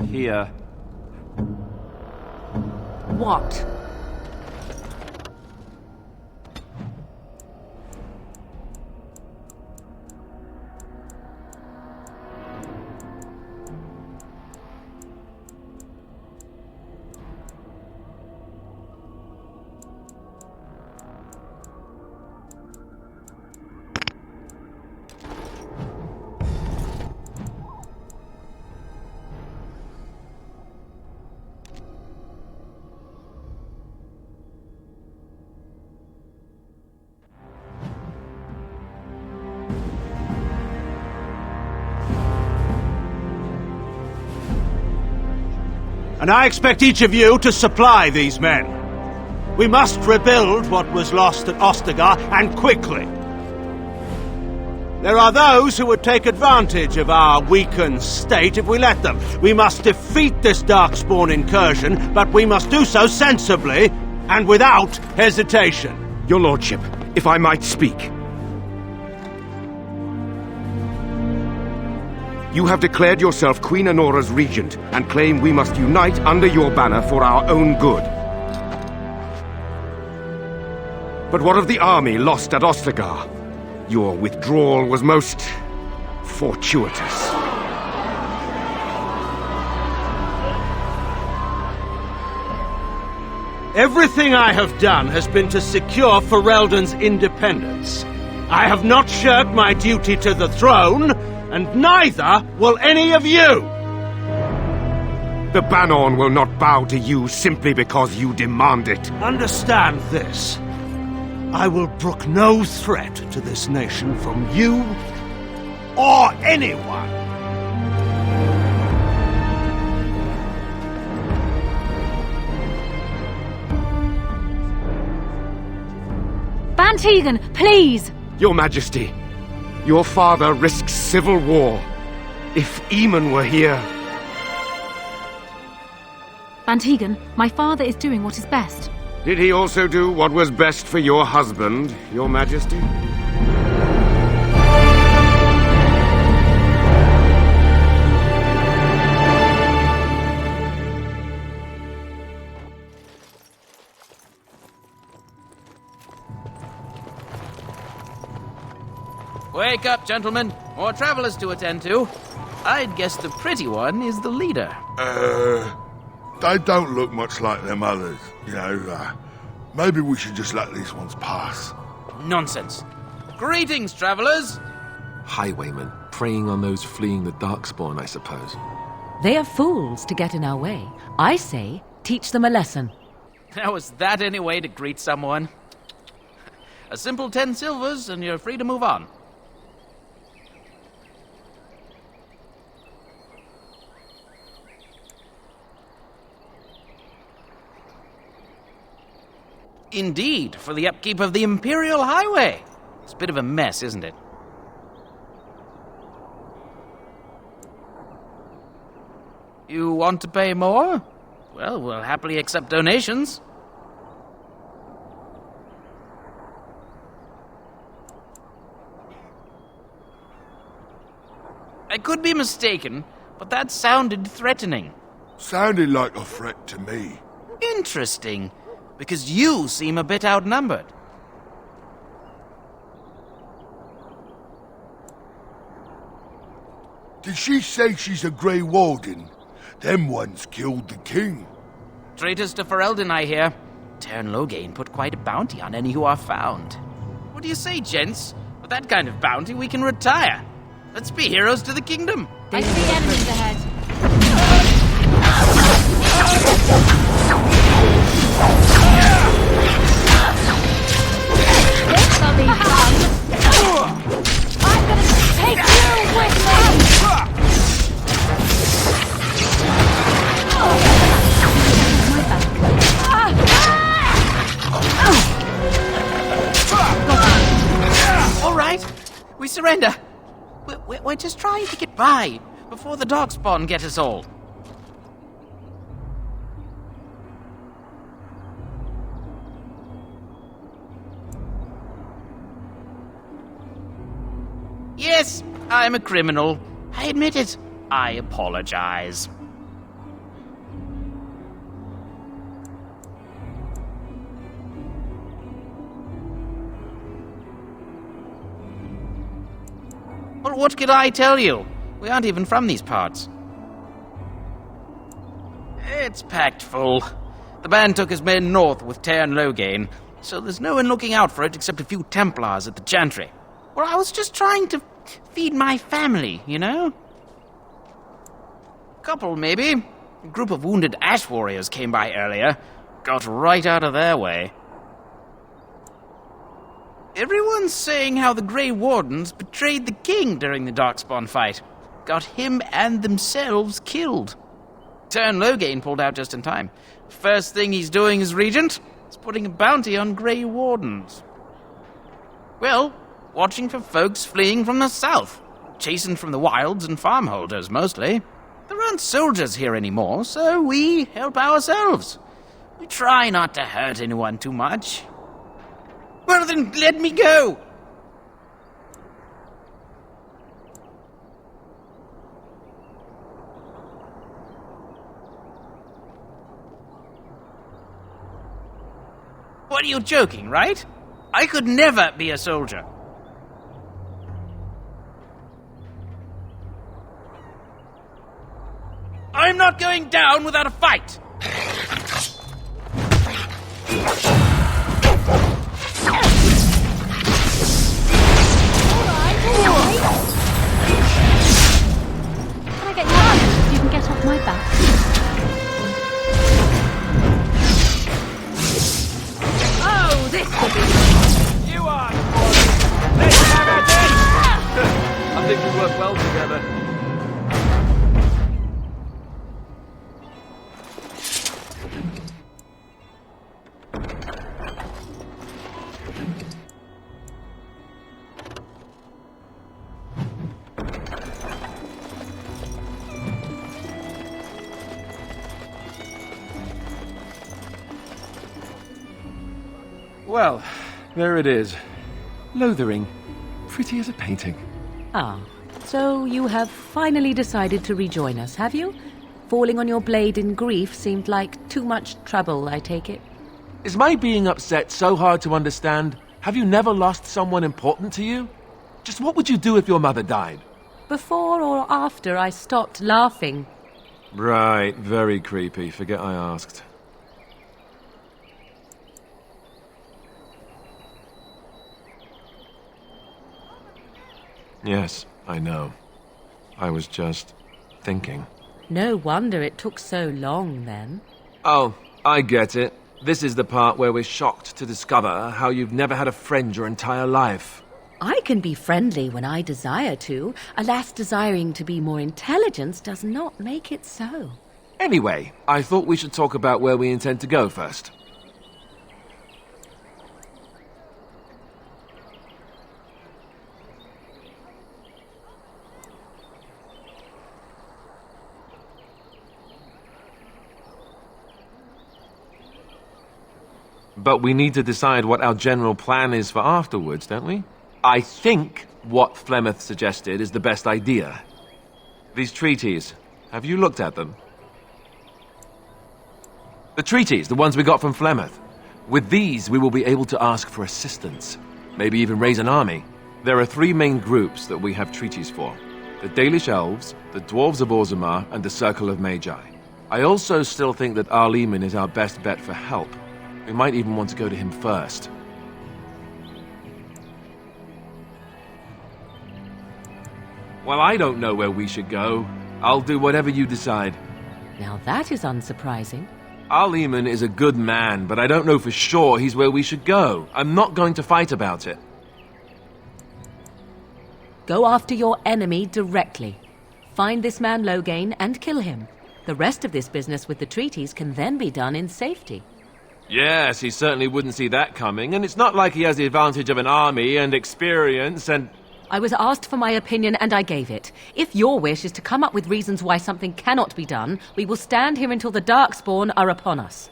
Here. What? And I expect each of you to supply these men. We must rebuild what was lost at Ostagar, and quickly. There are those who would take advantage of our weakened state if we let them. We must defeat this Darkspawn incursion, but we must do so sensibly and without hesitation. Your lordship, if I might speak. You have declared yourself Queen Anora's regent, and claim we must unite under your banner for our own good. But what of the army lost at Ostagar? Your withdrawal was most fortuitous. Everything I have done has been to secure Ferelden's independence. I have not shirked my duty to the throne, and neither will any of you! The Bannorn will not bow to you simply because you demand it. Understand this. I will brook no threat to this nation from you or anyone. Bantegan, please! Your Majesty, your father risks civil war. If Eamon were here... Bantegan, my father is doing what is best. Did he also do what was best for your husband, Your Majesty? Wake up, gentlemen. More travelers to attend to. I'd guess the pretty one is the leader. They don't look much like them others, you know. Maybe we should just let these ones pass. Nonsense. Greetings, travelers. Highwaymen, preying on those fleeing the Darkspawn, I suppose. They are fools to get in our way. I say, teach them a lesson. Now, is that any way to greet someone? A simple 10 silvers and you're free to move on. Indeed, for the upkeep of the Imperial Highway. It's a bit of a mess, isn't it? You want to pay more? Well, we'll happily accept donations. I could be mistaken, but that sounded threatening. Sounded like a threat to me. Interesting. Because you seem a bit outnumbered. Did she say she's a Grey Warden? Them ones killed the king. Traitors to Ferelden, I hear. Teyrn Loghain put quite a bounty on any who are found. What do you say, gents? With that kind of bounty, we can retire. Let's be heroes to the kingdom. I see enemies ahead. This'll be fun. I'm gonna take you with me! All right, we surrender. We're just trying to get by before the Darkspawn get us all. Yes, I'm a criminal. I admit it. I apologize. what could I tell you? We aren't even from these parts. It's packed full. The band took his men north with Tairn Loghain, so there's no one looking out for it except a few Templars at the Chantry. Well, I was just trying to feed my family, you know? Couple, maybe. A group of wounded Ash warriors came by earlier. Got right out of their way. Everyone's saying how the Grey Wardens betrayed the king during the Darkspawn fight. Got him and themselves killed. Tairn Loghain pulled out just in time. First thing he's doing as regent is putting a bounty on Grey Wardens. Well, watching for folks fleeing from the south. Chasing from the wilds and farmholders, mostly. There aren't soldiers here anymore, so we help ourselves. We try not to hurt anyone too much. Well, then let me go! What, are you joking, right? I could never be a soldier. I'm not going down without a fight! Can I get your arm so you can get off my back? Oh, this could be... You are! Let's have a date! I think we work well together. Well, there it is. Lothering. Pretty as a painting. Ah, so you have finally decided to rejoin us, have you? Falling on your blade in grief seemed like too much trouble, I take it. Is my being upset so hard to understand? Have you never lost someone important to you? Just what would you do if your mother died? Before or after I stopped laughing? Right, very creepy. Forget I asked. Yes, I know. I was just thinking. No wonder it took so long, then. Oh, I get it. This is the part where we're shocked to discover how you've never had a friend your entire life. I can be friendly when I desire to. Alas, desiring to be more intelligent does not make it so. Anyway, I thought we should talk about where we intend to go first. But we need to decide what our general plan is for afterwards, don't we? I think what Flemeth suggested is the best idea. These treaties, have you looked at them? The treaties, the ones we got from Flemeth. With these, we will be able to ask for assistance. Maybe even raise an army. There are three main groups that we have treaties for. The Dalish Elves, the Dwarves of Orzammar, and the Circle of Magi. I also still think that Arleman is our best bet for help. We might even want to go to him first. Well, I don't know where we should go. I'll do whatever you decide. Now that is unsurprising. Arleman is a good man, but I don't know for sure he's where we should go. I'm not going to fight about it. Go after your enemy directly. Find this man Loghain and kill him. The rest of this business with the treaties can then be done in safety. Yes, he certainly wouldn't see that coming, and it's not like he has the advantage of an army and experience and... I was asked for my opinion and I gave it. If your wish is to come up with reasons why something cannot be done, we will stand here until the Darkspawn are upon us.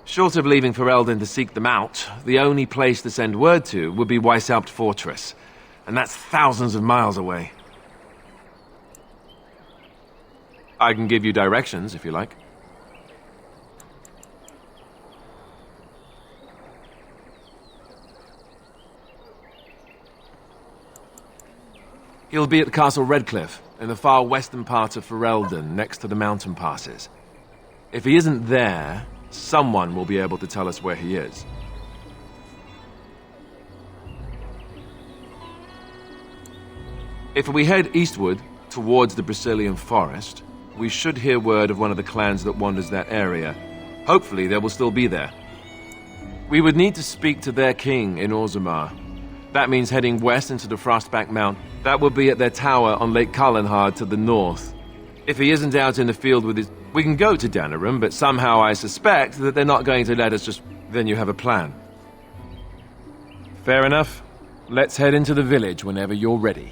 Short of leaving Ferelden to seek them out, the only place to send word to would be Weishaupt Fortress, and that's thousands of miles away. I can give you directions, if you like. He'll be at Castle Redcliffe, in the far western part of Ferelden, next to the mountain passes. If he isn't there, someone will be able to tell us where he is. If we head eastward, towards the Brazilian forest, we should hear word of one of the clans that wanders that area. Hopefully they will still be there. We would need to speak to their king in Orzammar. That means heading west into the Frostback Mount. That will be at their tower on Lake Kallenhard to the north. If he isn't out in the field with his... We can go to Danarum, but somehow I suspect that they're not going to let us just... Then you have a plan. Fair enough. Let's head into the village whenever you're ready.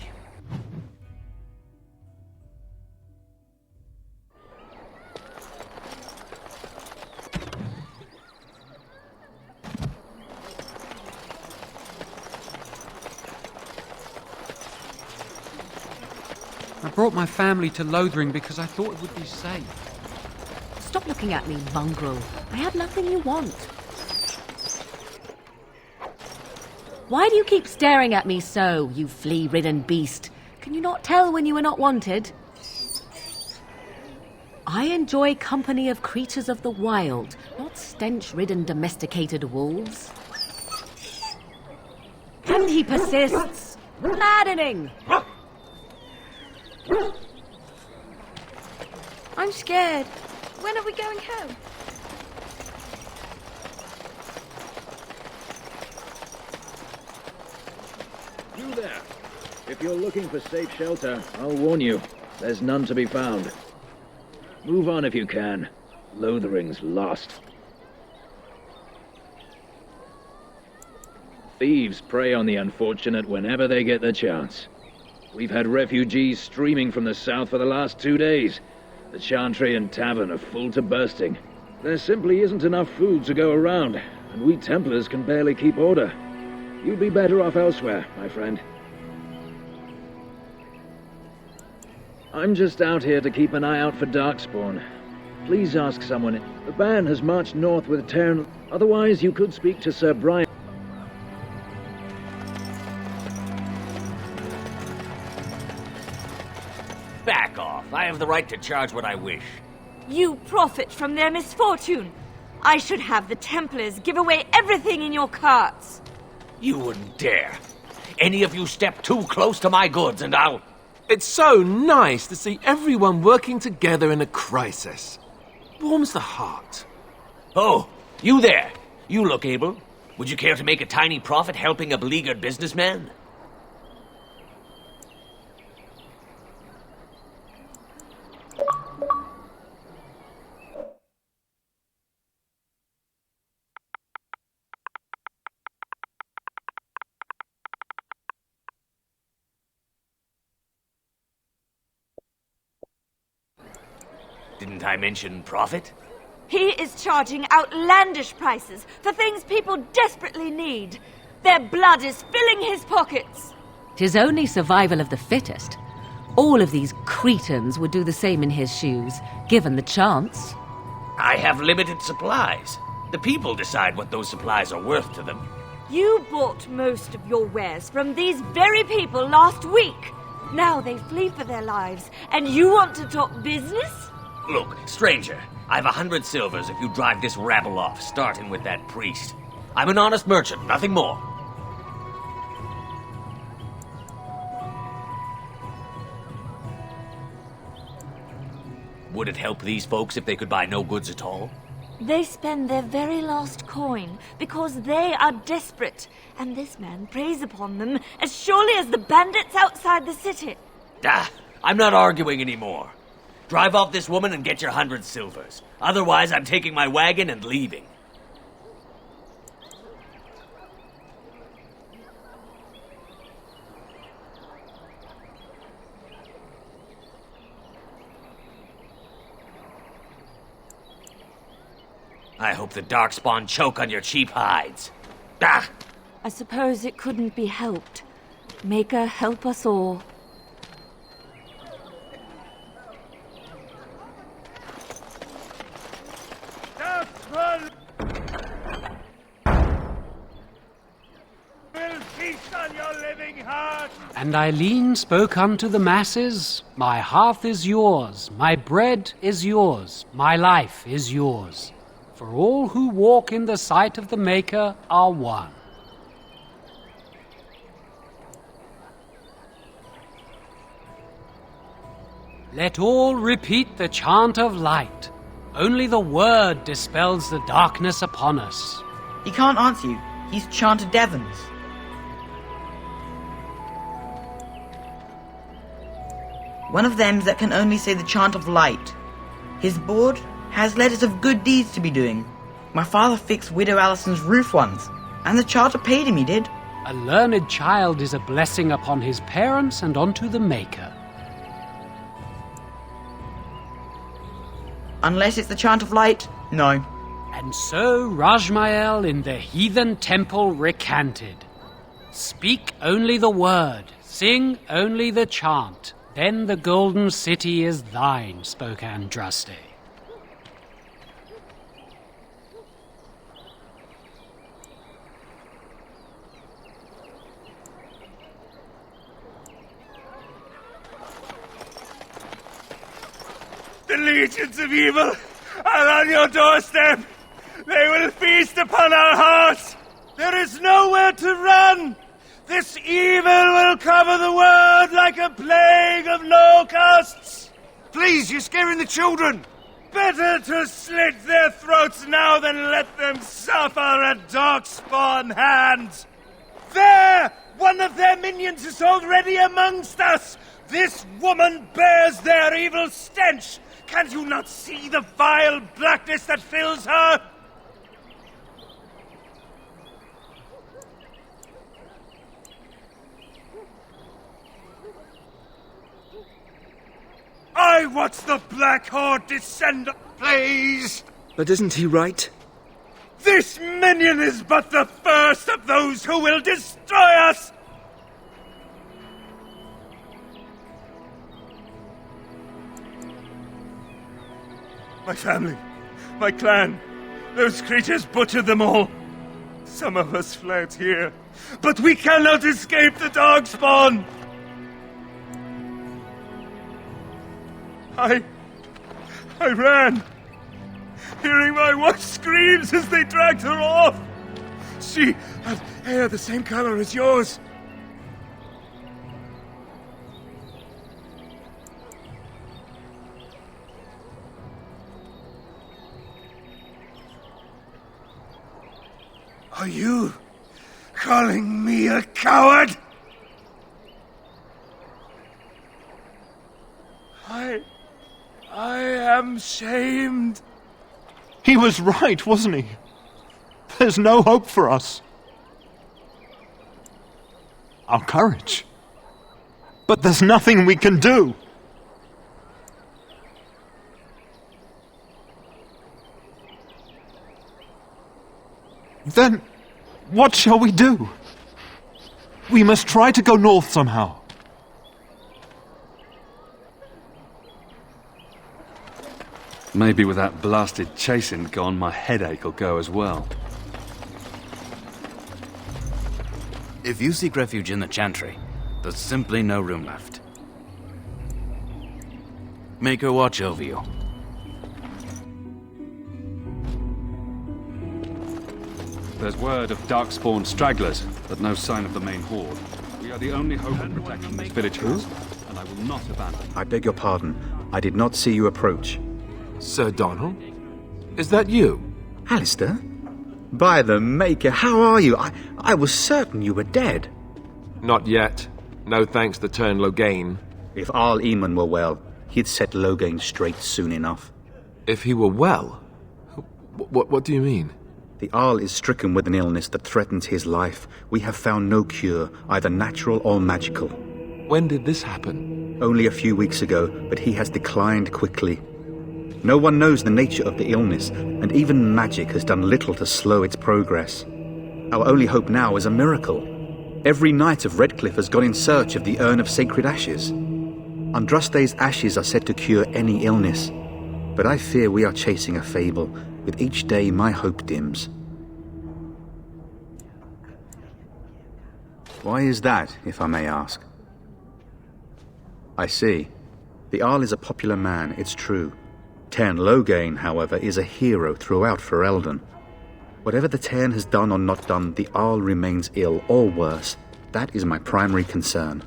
I brought my family to Lothering because I thought it would be safe. Stop looking at me, mongrel. I have nothing you want. Why do you keep staring at me so, you flea-ridden beast? Can you not tell when you are not wanted? I enjoy company of creatures of the wild, not stench-ridden domesticated wolves. And he persists. Maddening! I'm scared. When are we going home? You there. If you're looking for safe shelter, I'll warn you. There's none to be found. Move on if you can. Lothering's lost. Thieves prey on the unfortunate whenever they get the chance. We've had refugees streaming from the south for the last 2 days. The Chantry and Tavern are full to bursting. There simply isn't enough food to go around, and we Templars can barely keep order. You'd be better off elsewhere, my friend. I'm just out here to keep an eye out for Darkspawn. Please ask someone. The band has marched north with Tern. Otherwise, you could speak to Sir Brian. Back off. I have the right to charge what I wish. You profit from their misfortune. I should have the Templars give away everything in your carts. You wouldn't dare. Any of you step too close to my goods and I'll... It's so nice to see everyone working together in a crisis. Warms the heart. Oh, you there. You look able. Would you care to make a tiny profit helping a beleaguered businessman? Didn't I mention profit? He is charging outlandish prices for things people desperately need. Their blood is filling his pockets. 'Tis only survival of the fittest. All of these cretins would do the same in his shoes, given the chance. I have limited supplies. The people decide what those supplies are worth to them. You bought most of your wares from these very people last week. Now they flee for their lives, and you want to talk business? Look, stranger, I've 100 silvers if you drive this rabble off, starting with that priest. I'm an honest merchant, nothing more. Would it help these folks if they could buy no goods at all? They spend their very last coin because they are desperate, and this man preys upon them as surely as the bandits outside the city. I'm not arguing anymore. Drive off this woman and get your 100 silvers. Otherwise, I'm taking my wagon and leaving. I hope the Darkspawn choke on your cheap hides. I suppose it couldn't be helped. Maker, help us all. And Eileen spoke unto the masses, My hearth is yours, my bread is yours, my life is yours. For all who walk in the sight of the Maker are one. Let all repeat the chant of light. Only the word dispels the darkness upon us. He can't answer you. He's chanted Devons. One of them that can only say the chant of light. His board has letters of good deeds to be doing. My father fixed Widow Allison's roof once, and the charter paid him, he did. A learned child is a blessing upon his parents and unto the Maker. Unless it's the chant of light, no. And so Rajmael in the heathen temple recanted. Speak only the word, sing only the chant, then the golden city is thine, spoke Andraste. The legions of evil are on your doorstep. They will feast upon our hearts. There is nowhere to run. This evil will cover the world like a plague of locusts. Please, you're scaring the children. Better to slit their throats now than let them suffer at Darkspawn hands. There! One of their minions is already amongst us. This woman bears their evil stench. Can you not see the vile blackness that fills her? I watch the Black Horde descend. Please! But isn't he right? This minion is but the first of those who will destroy us! My family, my clan, those creatures butchered them all. Some of us fled here, but we cannot escape the Darkspawn! I ran, hearing my wife's screams as they dragged her off. She had hair the same color as yours. Are you calling me a coward? I am shamed. He was right, wasn't he? There's no hope for us. Our courage. But there's nothing we can do. Then, what shall we do? We must try to go north somehow. Maybe with that blasted chasing gone, my headache will go as well. If you seek refuge in the Chantry, there's simply no room left. Make her watch over you. There's word of Darkspawn stragglers, but no sign of the main horde. We are the only hope of protecting this village house, and I will not abandon. I beg your pardon. I did not see you approach. Sir Donald? Is that you? Alistair? By the Maker, how are you? I was certain you were dead. Not yet. No thanks to Turn Loghain. If Arl Eamon were well, he'd set Loghain straight soon enough. If he were well? What do you mean? The Arl is stricken with an illness that threatens his life. We have found no cure, either natural or magical. When did this happen? Only a few weeks ago, but he has declined quickly. No one knows the nature of the illness, and even magic has done little to slow its progress. Our only hope now is a miracle. Every knight of Redcliffe has gone in search of the Urn of Sacred Ashes. Andraste's ashes are said to cure any illness, but I fear we are chasing a fable. With each day, my hope dims. Why is that, if I may ask? I see. The Arl is a popular man, it's true. Tairn Loghain, however, is a hero throughout Ferelden. Whatever the Tairn has done or not done, the Arl remains ill, or worse. That is my primary concern.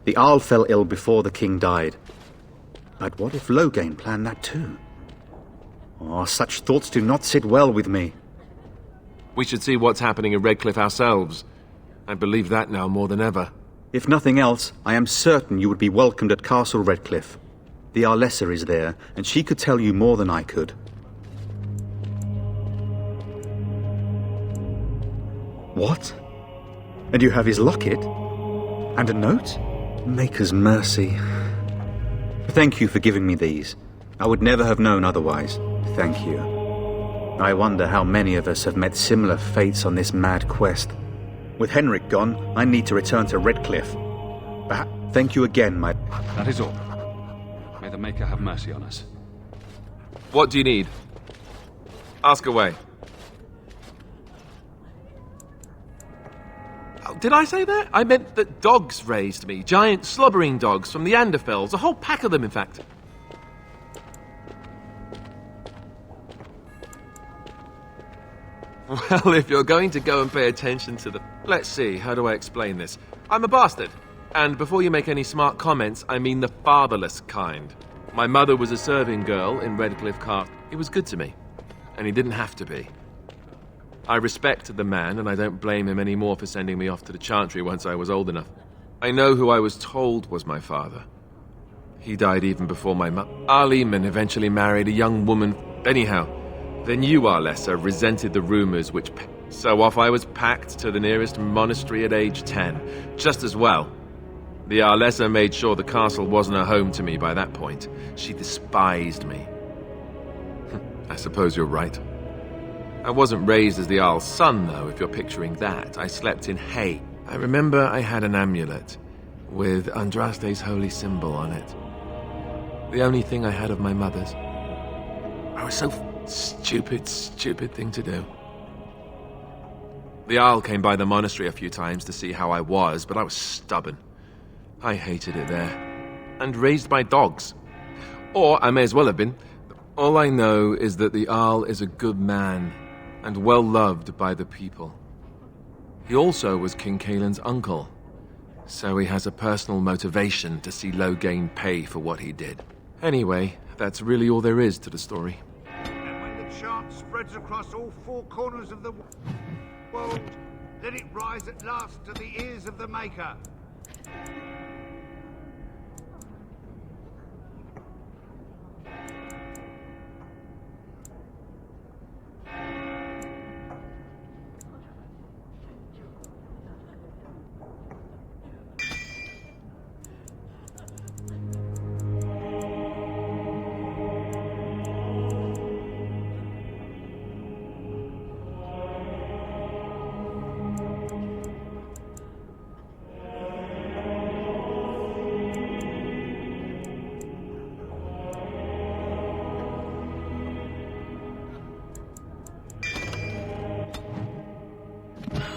The Arl fell ill before the king died. But what if Loghain planned that too? Oh, such thoughts do not sit well with me. We should see what's happening in Redcliffe ourselves. I believe that now more than ever. If nothing else, I am certain you would be welcomed at Castle Redcliffe. The Arlessa is there, and she could tell you more than I could. What? And you have his locket? And a note? Maker's mercy. Thank you for giving me these. I would never have known otherwise. Thank you. I wonder how many of us have met similar fates on this mad quest. With Henrik gone, I need to return to Redcliffe. Thank you again, my... That is all. May the Maker have mercy on us. What do you need? Ask away. Oh, did I say that? I meant that dogs raised me. Giant slobbering dogs from the Anderfells. A whole pack of them, in fact. Well, if you're going to go and pay attention to the... Let's see, how do I explain this? I'm a bastard. And before you make any smart comments, I mean the fatherless kind. My mother was a serving girl in Redcliffe Castle. He was good to me. And he didn't have to be. I respected the man, and I don't blame him anymore for sending me off to the Chantry once I was old enough. I know who I was told was my father. He died even before my mother. Arleman eventually married a young woman. Anyhow, the new Arlessa resented the rumors which... So off I was packed to the nearest monastery at age 10. Just as well. The Arlessa made sure the castle wasn't a home to me by that point. She despised me. I suppose you're right. I wasn't raised as the Arl's son, though, if you're picturing that. I slept in hay. I remember I had an amulet with Andraste's holy symbol on it. The only thing I had of my mother's. I was so stupid thing to do. The Arl came by the monastery a few times to see how I was, but I was stubborn. I hated it there. And raised by dogs. Or I may as well have been. All I know is that the Arl is a good man, and well loved by the people. He also was King Caelan's uncle, so he has a personal motivation to see Loghain pay for what he did. Anyway, that's really all there is to the story. And when the chant spreads across all four corners of the world, let it rise at last to the ears of the Maker.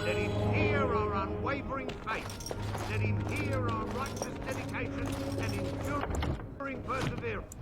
Let him hear our unwavering faith. Let him hear our righteous dedication and enduring perseverance.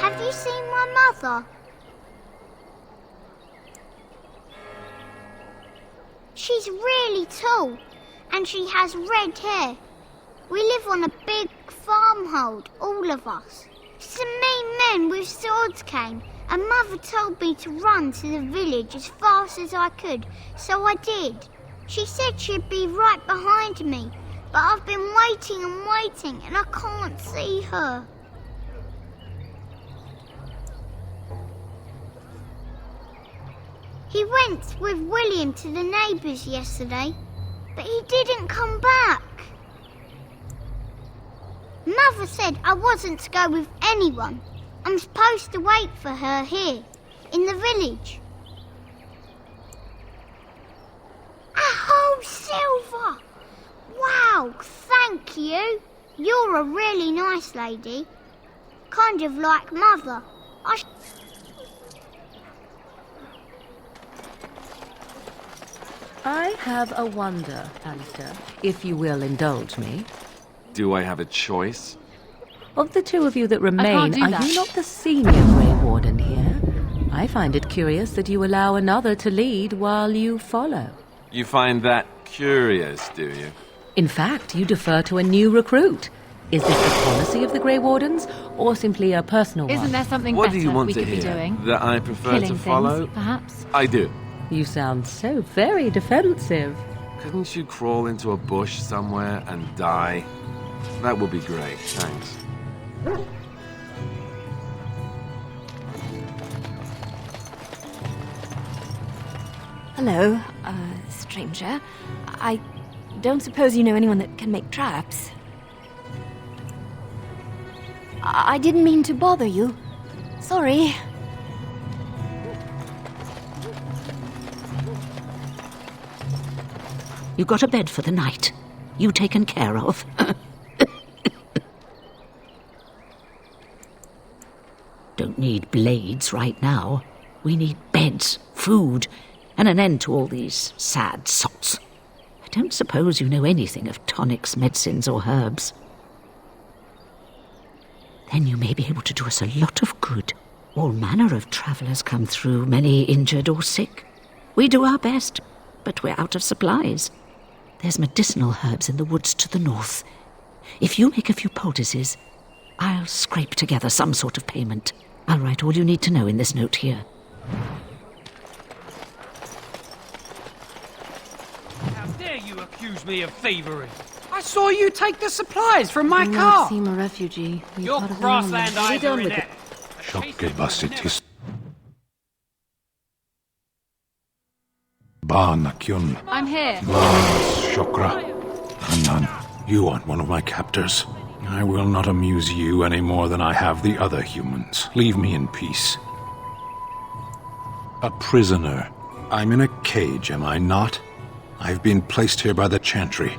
Have you seen my mother? She's really tall, and she has red hair. We live on a big farm farmhold, all of us. Some mean men with swords came, and Mother told me to run to the village as fast as I could, so I did. She said she'd be right behind me, but I've been waiting and waiting, and I can't see her. He went with William to the neighbours yesterday, but he didn't come back. Mother said I wasn't to go with anyone. I'm supposed to wait for her here, in the village. A whole silver! Wow, thank you. You're a really nice lady. Kind of like Mother. I have a wonder, Alistair, if you will indulge me. Do I have a choice? Of the two of you that remain, can't do are that. you not the senior Grey Warden here? I find it curious that you allow another to lead while you follow. You find that curious, do you? In fact, you defer to a new recruit. Is this the policy of the Grey Wardens, or simply a personal one? Isn't there something What better do you want we to could hear? be doing? That I prefer Killing to follow? things, perhaps? I do. You sound so very defensive. Couldn't you crawl into a bush somewhere and die? That would be great, thanks. Hello, stranger. I don't suppose you know anyone that can make traps? I didn't mean to bother you. Sorry. You got a bed for the night. You taken care of. Don't need blades right now. We need beds, food, and an end to all these sad sots. I don't suppose you know anything of tonics, medicines, or herbs. Then you may be able to do us a lot of good. All manner of travellers come through, many injured or sick. We do our best, but we're out of supplies. There's medicinal herbs in the woods to the north. If you make a few poultices, I'll scrape together some sort of payment. I'll write all you need to know in this note here. How dare you accuse me of thievery? I saw you take the supplies from my car. You seem a refugee. You're part of the grassland army. either in it. Shokkebassitis. Baanakyun. I'm here. Shokra. Hanan, you aren't one of my captors. I will not amuse you any more than I have the other humans. Leave me in peace. A prisoner. I'm in a cage, am I not? I've been placed here by the Chantry.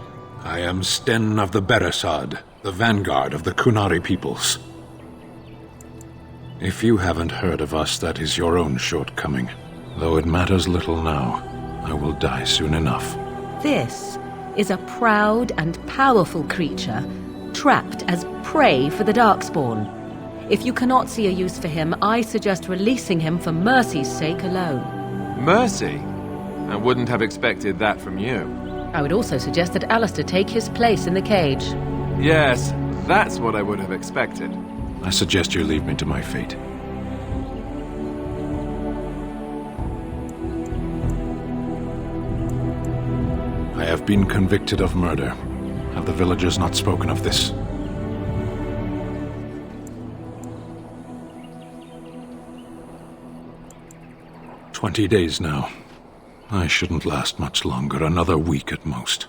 I am Sten of the Beresad, the vanguard of the Kunari peoples. If you haven't heard of us, that is your own shortcoming. Though it matters little now, I will die soon enough. This is a proud and powerful creature, trapped as prey for the Darkspawn. If you cannot see a use for him, I suggest releasing him for mercy's sake alone. Mercy? I wouldn't have expected that from you. I would also suggest that Alistair take his place in the cage. Yes, that's what I would have expected. I suggest you leave me to my fate. I have been convicted of murder. Have the villagers not spoken of this? "20 days now. I shouldn't last much longer, another week at most."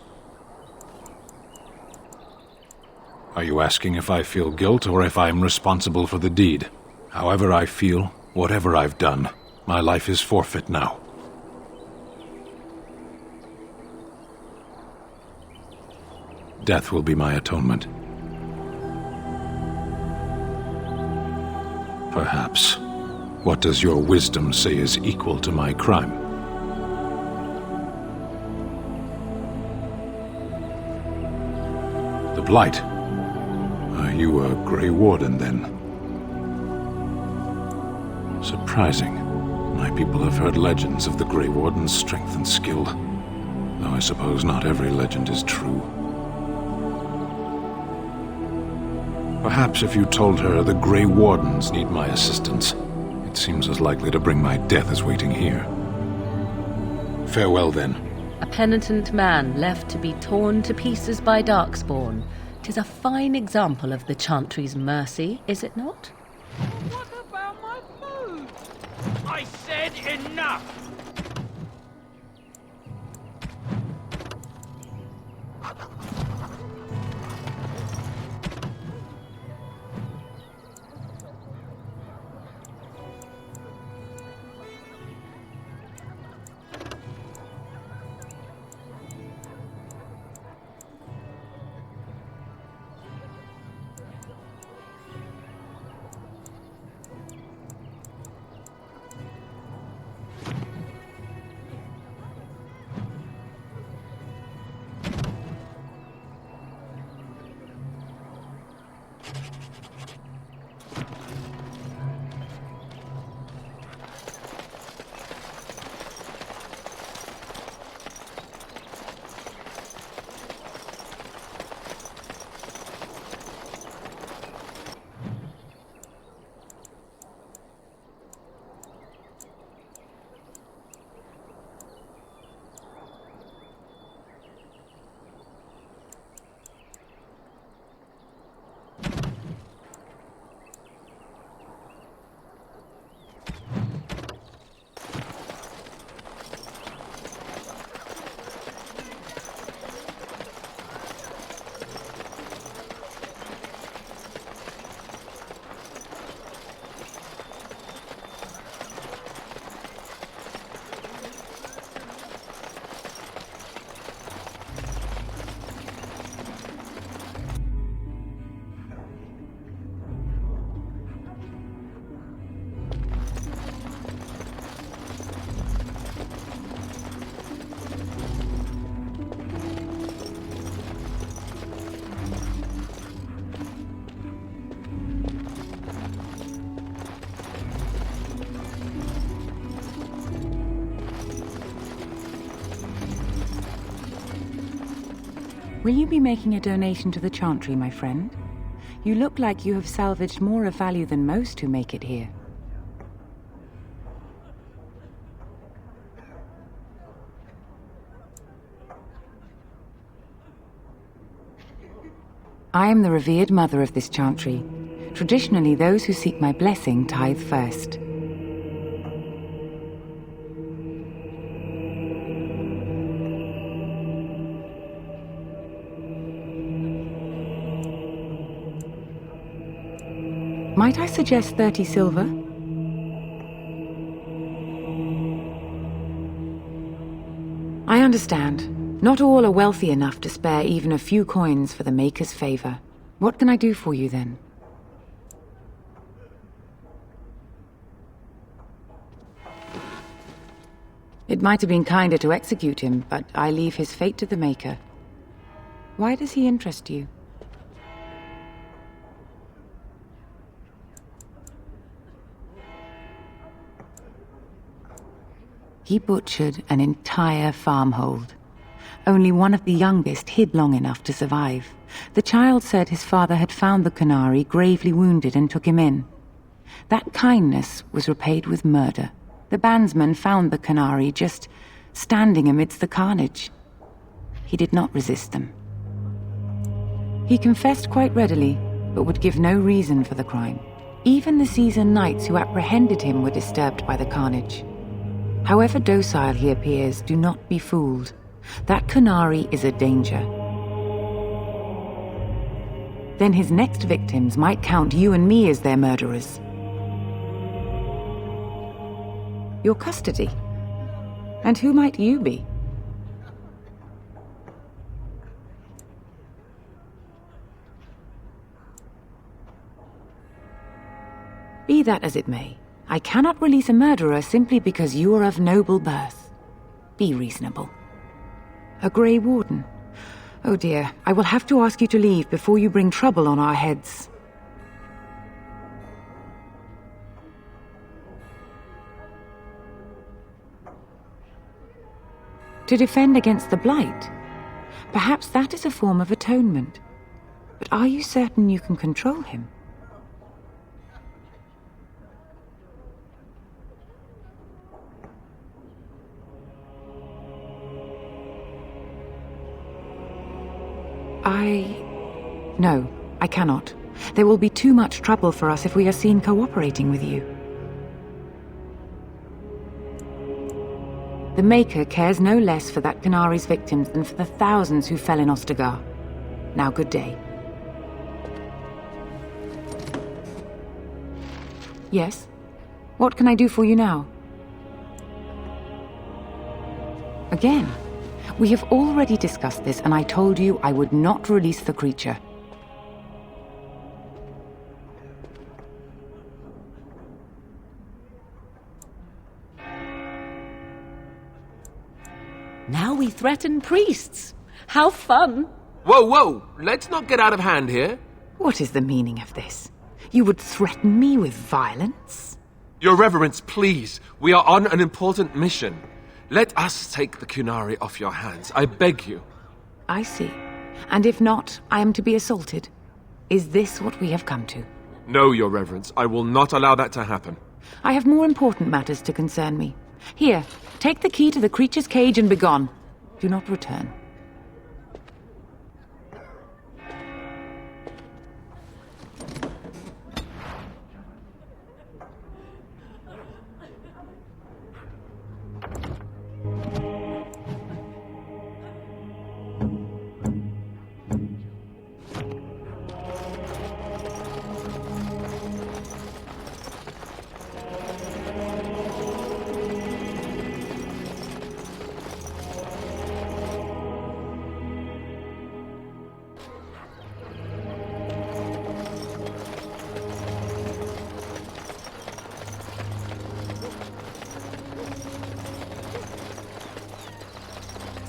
Are you asking if I feel guilt or if I am responsible for the deed? However I feel, whatever I've done, my life is forfeit now. Death will be my atonement. Perhaps. What does your wisdom say is equal to my crime? The Blight. Are you a Grey Warden, then? Surprising. My people have heard legends of the Grey Warden's strength and skill, though I suppose not every legend is true. Perhaps if you told her the Grey Wardens need my assistance, it seems as likely to bring my death as waiting here. Farewell, then. A penitent man left to be torn to pieces by Darkspawn. 'Tis a fine example of the Chantry's mercy, is it not? What about my food? I said enough! Will you be making a donation to the Chantry, my friend? You look like you have salvaged more of value than most who make it here. I am the revered mother of this Chantry. Traditionally, those who seek my blessing tithe first. Might I suggest 30 silver? I understand. Not all are wealthy enough to spare even a few coins for the Maker's favor. What can I do for you then? It might have been kinder to execute him, but I leave his fate to the Maker. Why does he interest you? He butchered an entire farmhold. Only one of the youngest hid long enough to survive. The child said his father had found the Qunari gravely wounded and took him in. That kindness was repaid with murder. The bandsman found the Qunari just standing amidst the carnage. He did not resist them. He confessed quite readily, but would give no reason for the crime. Even the seasoned knights who apprehended him were disturbed by the carnage. However docile he appears, do not be fooled. That Qunari is a danger. Then his next victims might count you and me as their murderers. Your custody? And who might you be? Be that as it may, I cannot release a murderer simply because you are of noble birth. Be reasonable. A Grey Warden? Oh dear, I will have to ask you to leave before you bring trouble on our heads. To defend against the Blight? Perhaps that is a form of atonement. But are you certain you can control him? No, I cannot. There will be too much trouble for us if we are seen cooperating with you. The Maker cares no less for that Qunari's victims than for the thousands who fell in Ostagar. Now, good day. Yes? What can I do for you now? Again? We have already discussed this, and I told you I would not release the creature. Now we threaten priests. How fun! Whoa, whoa! Let's not get out of hand here. What is the meaning of this? You would threaten me with violence? Your Reverence, please. We are on an important mission. Let us take the Qunari off your hands. I beg you. I see. And if not, I am to be assaulted. Is this what we have come to? No, Your Reverence. I will not allow that to happen. I have more important matters to concern me. Here, take the key to the creature's cage and begone. Do not return.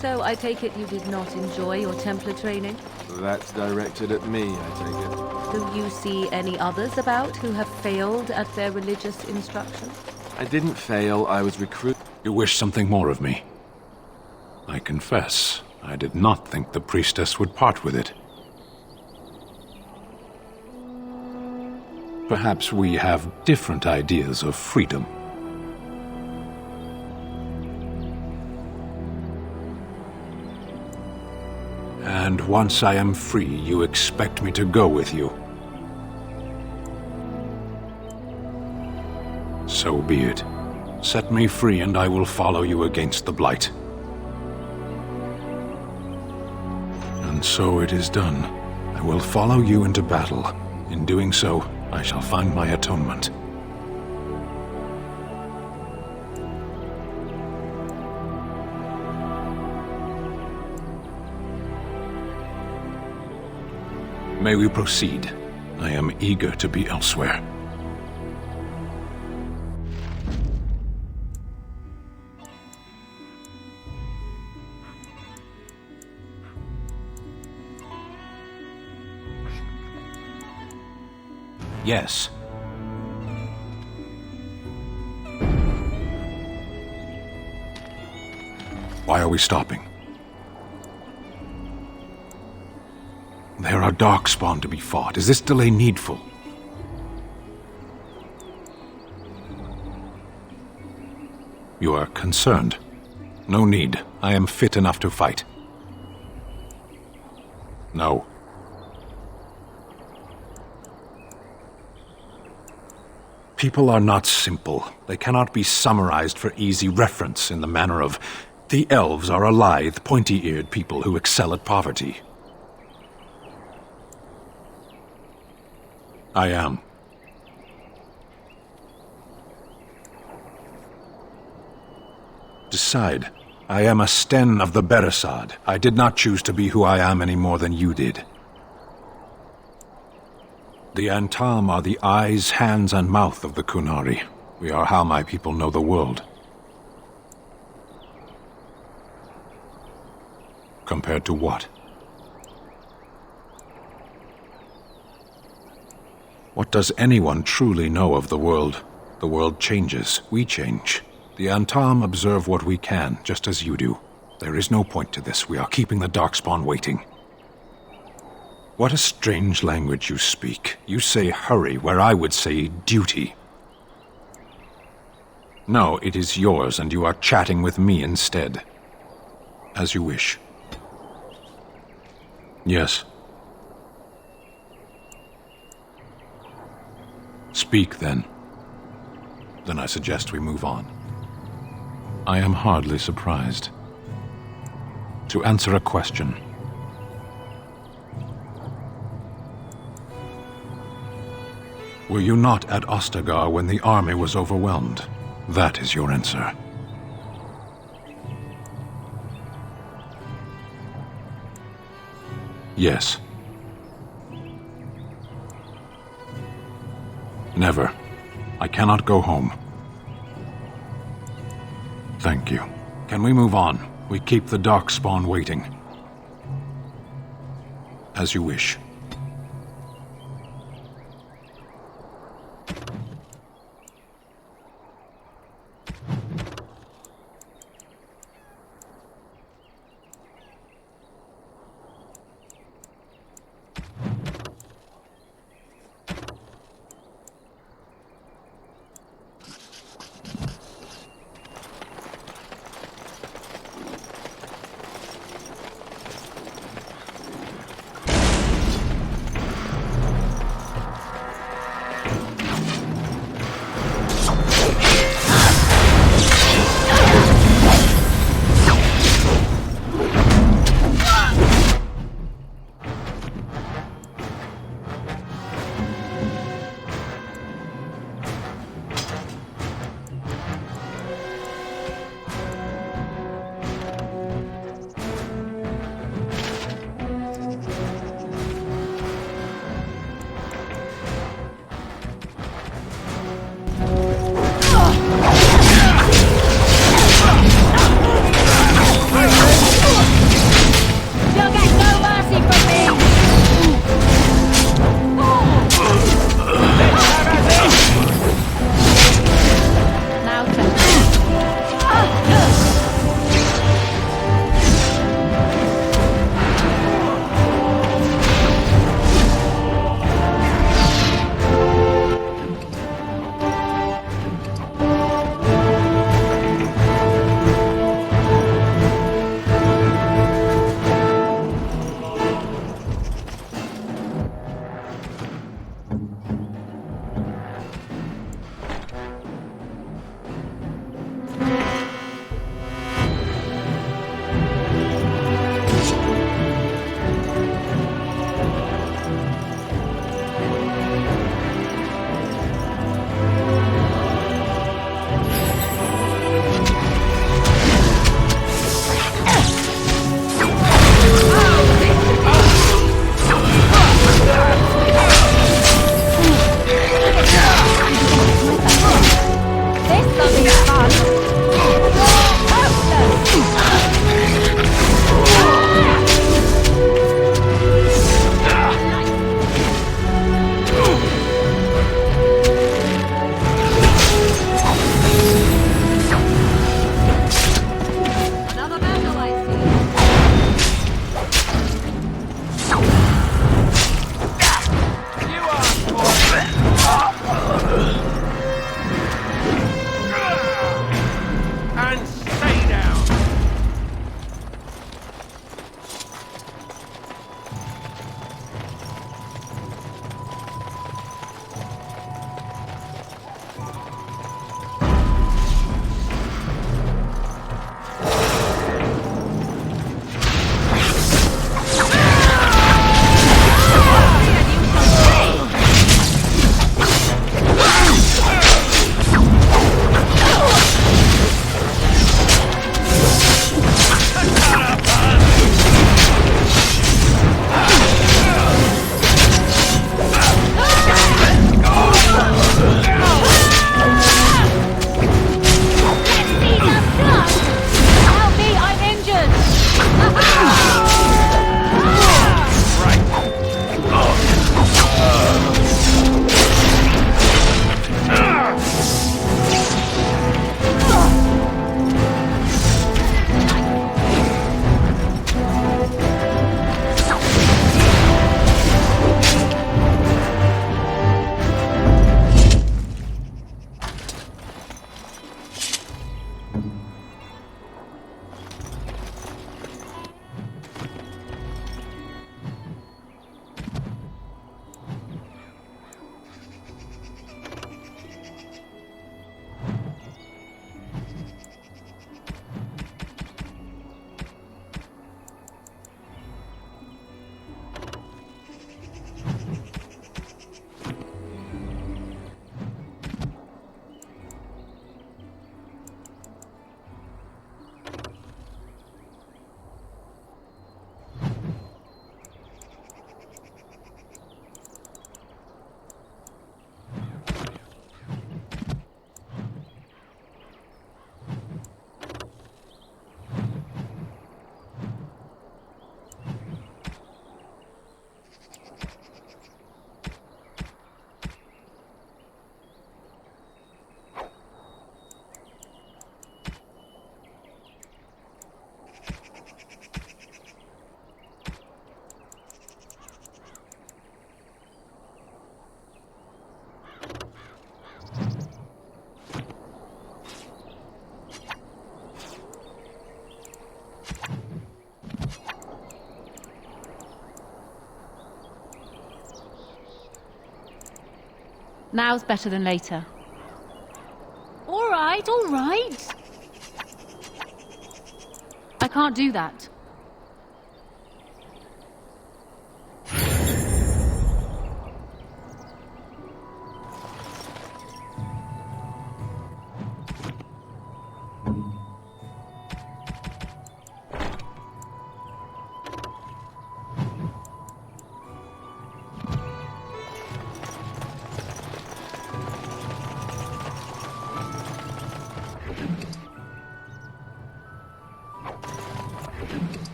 So I take it you did not enjoy your Templar training? That's directed at me, I take it. Do you see any others about who have failed at their religious instruction? I didn't fail, I was recruited. You wish something more of me? I confess, I did not think the priestess would part with it. Perhaps we have different ideas of freedom. And once I am free, you expect me to go with you. So be it. Set me free and I will follow you against the Blight. And so it is done. I will follow you into battle. In doing so, I shall find my atonement. May we proceed? I am eager to be elsewhere. Yes. Why are we stopping? There are Darkspawn to be fought. Is this delay needful? You are concerned. No need. I am fit enough to fight. No. People are not simple. They cannot be summarized for easy reference in the manner of, the elves are a lithe, pointy-eared people who excel at poverty. I am. Decide. I am a Sten of the Beresad. I did not choose to be who I am any more than you did. The Antam are the eyes, hands, and mouth of the Qunari. We are how my people know the world. Compared to what? What does anyone truly know of the world? The world changes. We change. The Antam observe what we can, just as you do. There is no point to this. We are keeping the Darkspawn waiting. What a strange language you speak. You say hurry where I would say duty. No, it is yours, and you are chatting with me instead. As you wish. Yes. Speak, then. Then I suggest we move on. I am hardly surprised. To answer a question. Were you not at Ostagar when the army was overwhelmed? That is your answer. Yes. Never. I cannot go home. Thank you. Can we move on? We keep the Darkspawn waiting. As you wish. Now's better than later. All right, all right. I can't do that.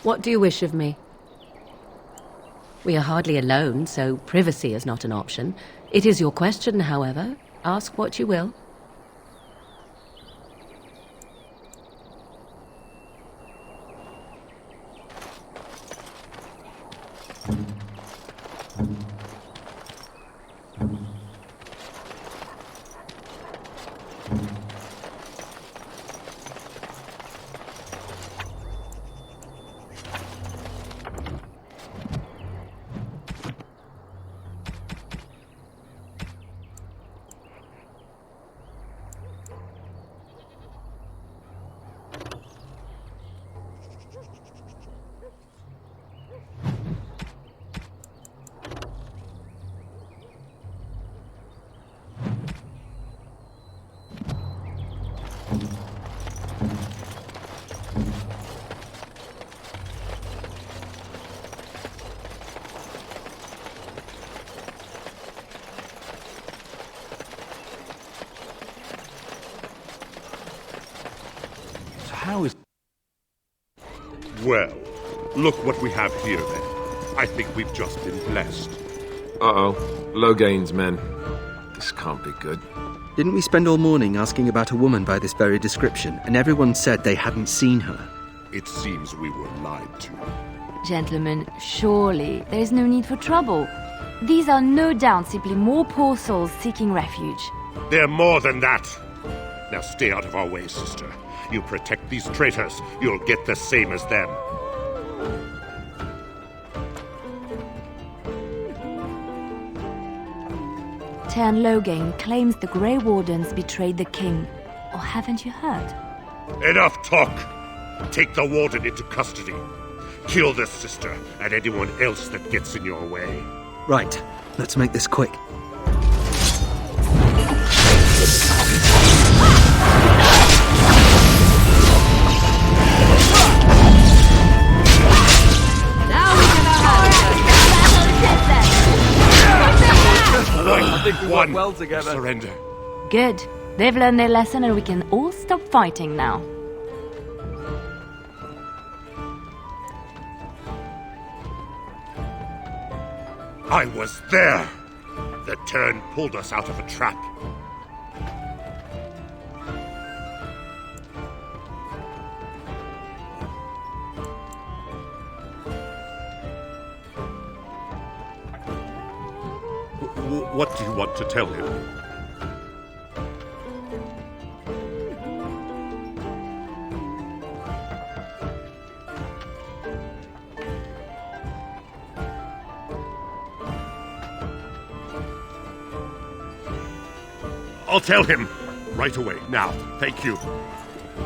What do you wish of me? We are hardly alone, so privacy is not an option. It is your question, however. Ask what you will. Well, look what we have here, then. I think we've just been blessed. Uh-oh. Logain's men. This can't be good. Didn't we spend all morning asking about a woman by this very description, and everyone said they hadn't seen her? It seems we were lied to. Gentlemen, surely there is no need for trouble. These are no doubt simply more poor souls seeking refuge. They're more than that. Now stay out of our way, sister. You protect these traitors, you'll get the same as them. Tern Logain claims the Grey Wardens betrayed the king. Or haven't you heard? Enough talk! Take the warden into custody. Kill this sister and anyone else that gets in your way. Right, let's make this quick. I think we work well together. Surrender. Good. They've learned their lesson and we can all stop fighting now. I was there! The Tern pulled us out of a trap. What do you want to tell him? I'll tell him! Right away, now. Thank you.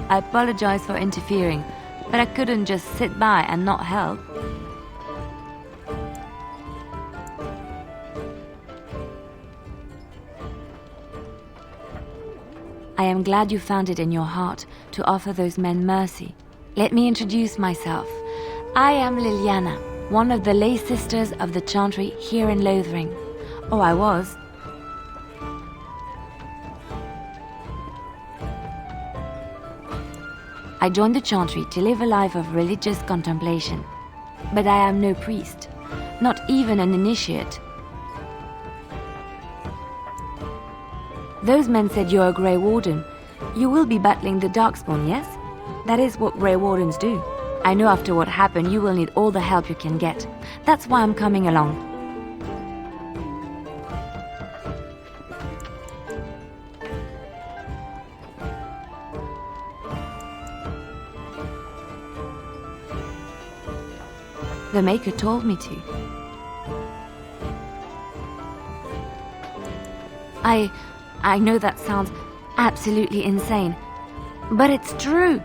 I apologize for interfering, but I couldn't just sit by and not help. I am glad you found it in your heart to offer those men mercy. Let me introduce myself. I am Liliana, one of the lay sisters of the Chantry here in Lothering. Oh, I was. I joined the Chantry to live a life of religious contemplation. But I am no priest, not even an initiate. Those men said you're a Grey Warden. You will be battling the Darkspawn, yes? That is what Grey Wardens do. I know after what happened you will need all the help you can get. That's why I'm coming along. The Maker told me to. I know that sounds absolutely insane, but it's true.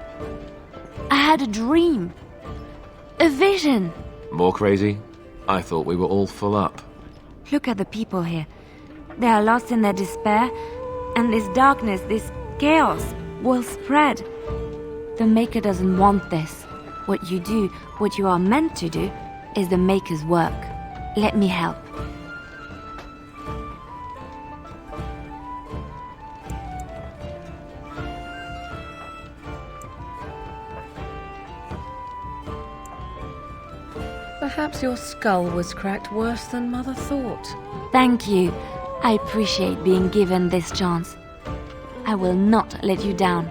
I had a dream. A vision. More crazy? I thought we were all full up. Look at the people here. They are lost in their despair, and this darkness, this chaos, will spread. The Maker doesn't want this. What you do, what you are meant to do, is the Maker's work. Let me help. Perhaps your skull was cracked worse than Mother thought. Thank you. I appreciate being given this chance. I will not let you down.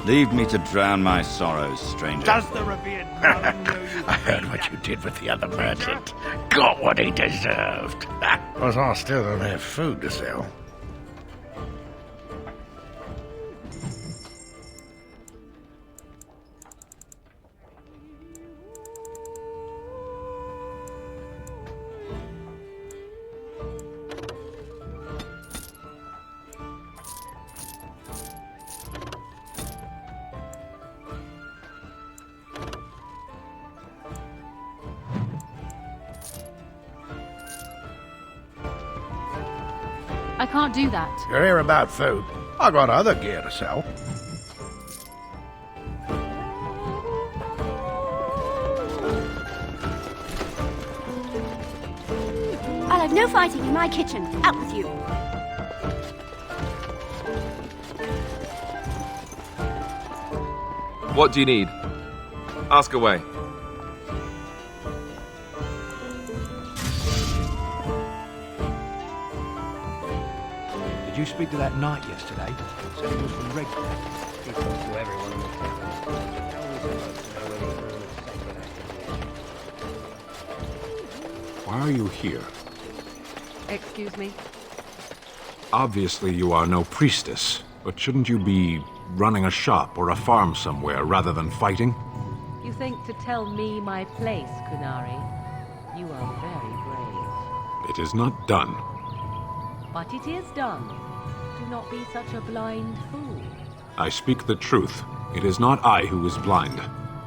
Leave me to drown my sorrows, stranger. Does the revered Baron know you? I heard what you did with the other merchant. Got what he deserved. But I still don't have food to sell. I can't do that. You're here about food. I got other gear to sell. No fighting in my kitchen. Out with you. What do you need? Ask away. Did you speak to that knight yesterday? Said he was from Red. He talks to everyone in the town. Why are you here? Excuse me? Obviously you are no priestess, but shouldn't you be running a shop or a farm somewhere rather than fighting? You think to tell me my place, Kunari? You are very brave. It is not done. But it is done. Do not be such a blind fool. I speak the truth. It is not I who is blind.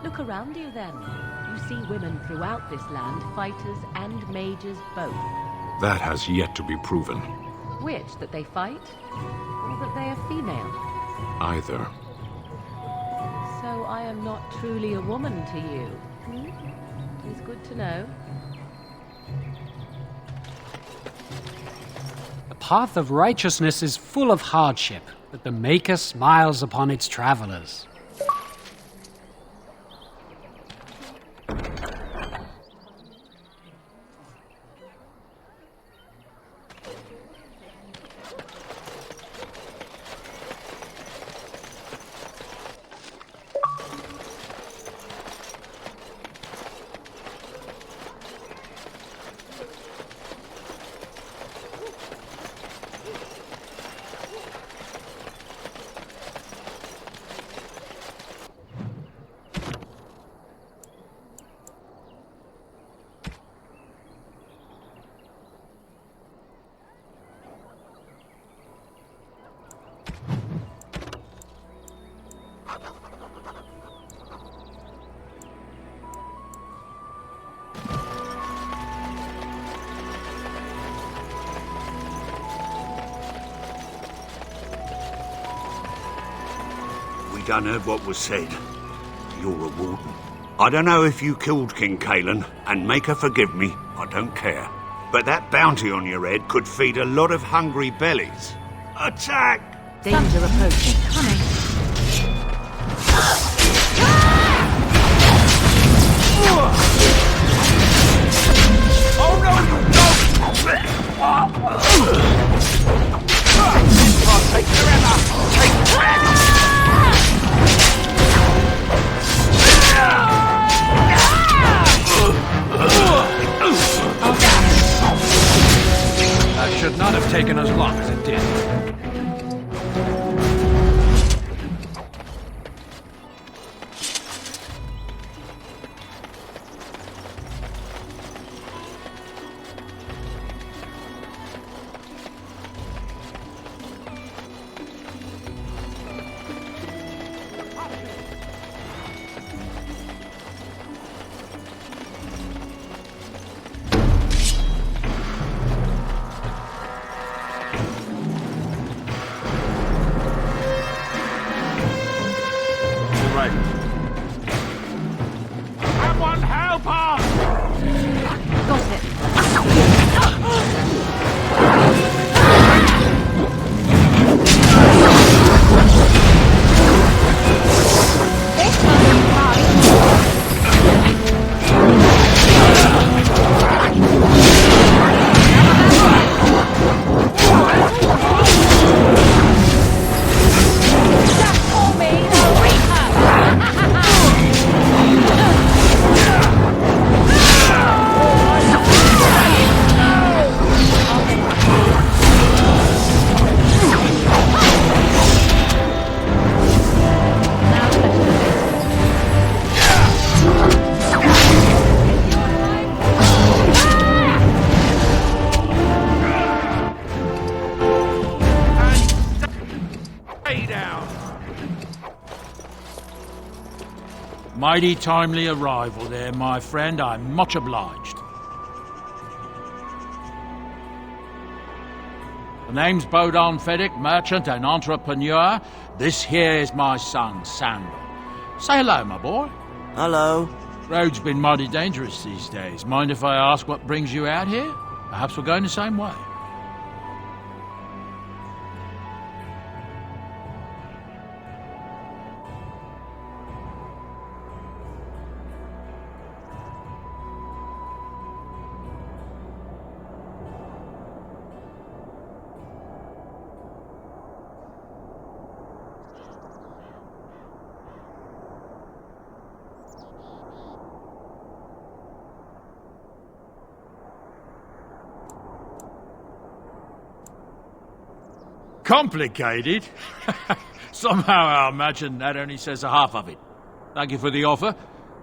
Look around you then. You see women throughout this land, fighters and mages both. That has yet to be proven. Which, that they fight, or that they are female? Either. So I am not truly a woman to you. It is good to know. The path of righteousness is full of hardship, but the Maker smiles upon its travelers. We done heard what was said. You're a warden. I don't know if you killed King Kalen, and make her forgive me, I don't care. But that bounty on your head could feed a lot of hungry bellies. Attack! Danger approaching. Coming. Oh no, you don't! Can't take forever! Take forever! That should not have taken as long as it did. Someone help us! Got it. Mighty timely arrival there, my friend. I'm much obliged. The name's Bodon Feddick, merchant and entrepreneur. This here is my son, Sandal. Say hello, my boy. Hello. Road's been mighty dangerous these days. Mind if I ask what brings you out here? Perhaps we're going the same way. Complicated? Somehow I imagine that only says a half of it. Thank you for the offer,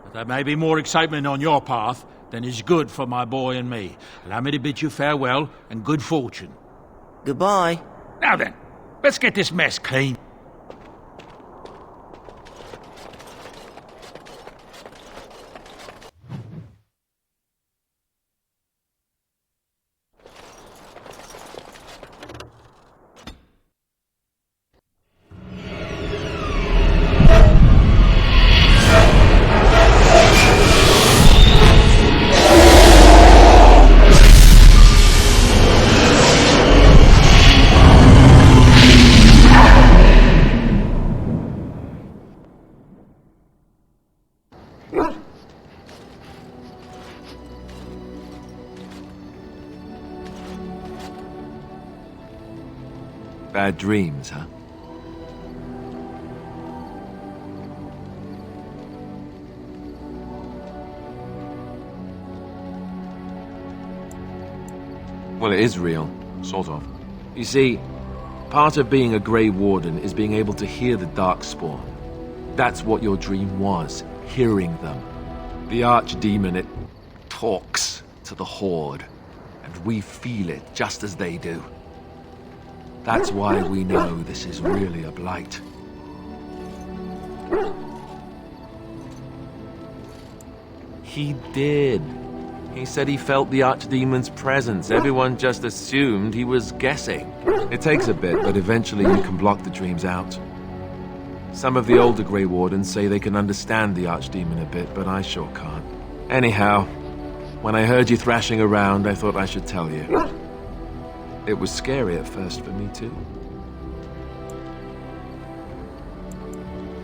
but there may be more excitement on your path than is good for my boy and me. Allow me to bid you farewell and good fortune. Goodbye. Now then, let's get this mess clean. Bad dreams, huh? Well, it is real, sort of. You see, part of being a Grey Warden is being able to hear the Darkspawn. That's what your dream was, hearing them. The Archdemon, it talks to the Horde, and we feel it just as they do. That's why we know this is really a blight. He did. He said he felt the Archdemon's presence. Everyone just assumed he was guessing. It takes a bit, but eventually you can block the dreams out. Some of the older Grey Wardens say they can understand the Archdemon a bit, but I sure can't. Anyhow, when I heard you thrashing around, I thought I should tell you. It was scary at first for me, too.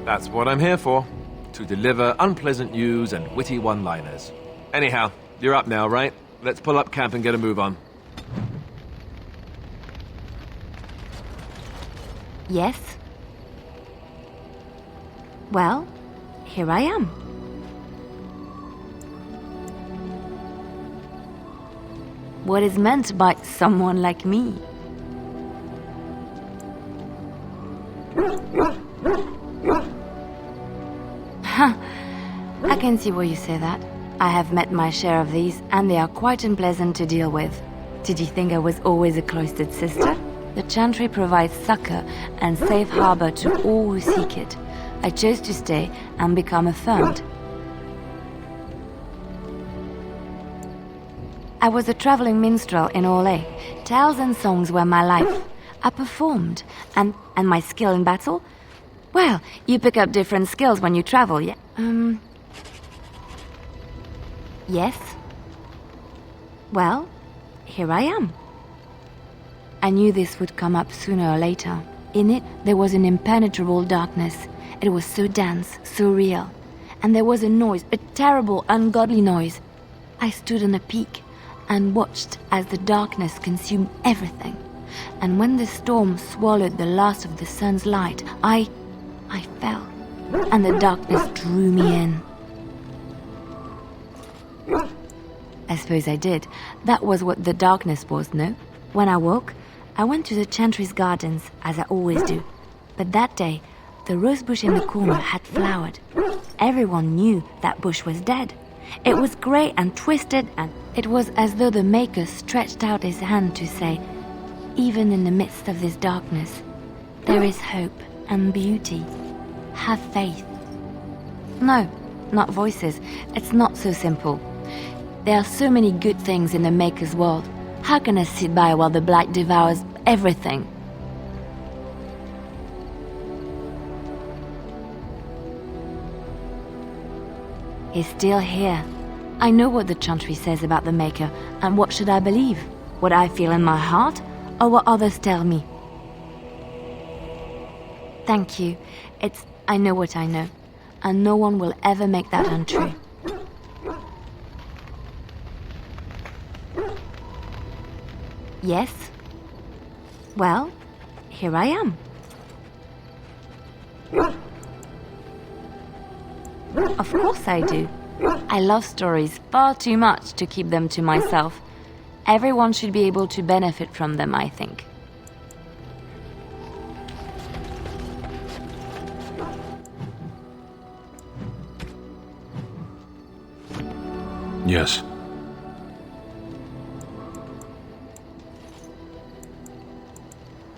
That's what I'm here for. To deliver unpleasant news and witty one-liners. Anyhow, you're up now, right? Let's pull up camp and get a move on. Yes? Well, here I am. What is meant by someone like me? I can see why you say that. I have met my share of these, and they are quite unpleasant to deal with. Did you think I was always a cloistered sister? The Chantry provides succor and safe harbor to all who seek it. I chose to stay and become affirmed. I was a traveling minstrel in Orlais. Tales and songs were my life. I performed, and my skill in battle? Well, you pick up different skills when you travel, yeah? Yes? Well, here I am. I knew this would come up sooner or later. In it, there was an impenetrable darkness. It was so dense, so real. And there was a noise, a terrible, ungodly noise. I stood on a peak and watched as the darkness consumed everything. And when the storm swallowed the last of the sun's light, I fell, and the darkness drew me in. I suppose I did. That was what the darkness was, no? When I woke, I went to the Chantry's gardens, as I always do. But that day, the rosebush in the corner had flowered. Everyone knew that bush was dead. It was grey and twisted, and it was as though the Maker stretched out his hand to say, even in the midst of this darkness, there is hope and beauty. Have faith. No, not voices. It's not so simple. There are so many good things in the Maker's world. How can I sit by while the Blight devours everything? He's still here. I know what the Chantry says about the Maker, and what should I believe? What I feel in my heart, or what others tell me? Thank you. I know what I know, and no one will ever make that untrue. Yes? Well, here I am. Of course I do. I love stories far too much to keep them to myself. Everyone should be able to benefit from them, I think. Yes.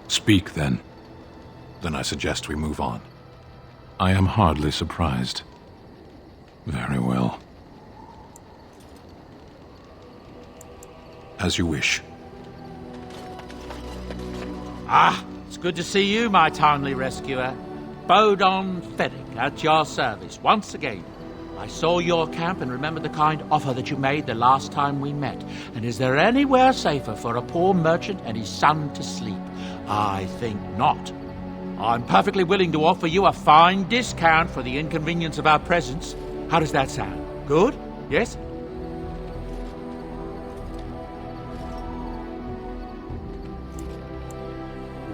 Speak, then. Then I suggest we move on. I am hardly surprised. Very well. As you wish. Ah, it's good to see you, my timely rescuer. Bodon Fenwick, at your service, once again. I saw your camp and remember the kind offer that you made the last time we met. And is there anywhere safer for a poor merchant and his son to sleep? I think not. I'm perfectly willing to offer you a fine discount for the inconvenience of our presence. How does that sound? Good? Yes?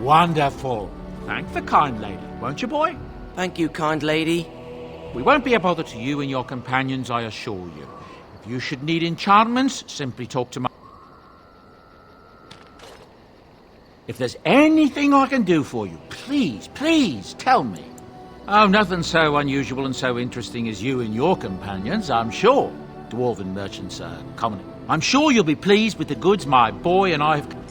Wonderful. Thank the kind lady, won't you, boy? Thank you, kind lady. We won't be a bother to you and your companions, I assure you. If you should need enchantments, simply talk to my... If there's anything I can do for you, please tell me. Oh, nothing so unusual and so interesting as you and your companions, I'm sure. Dwarven merchants are common. I'm sure you'll be pleased with the goods my boy and I have...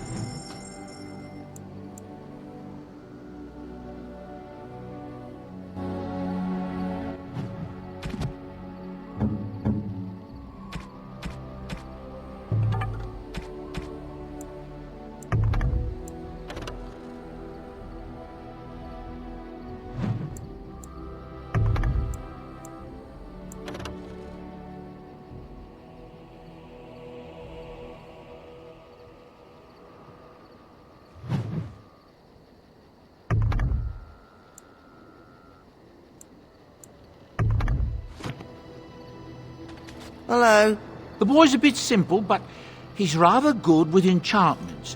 Hello. The boy's a bit simple, but he's rather good with enchantments.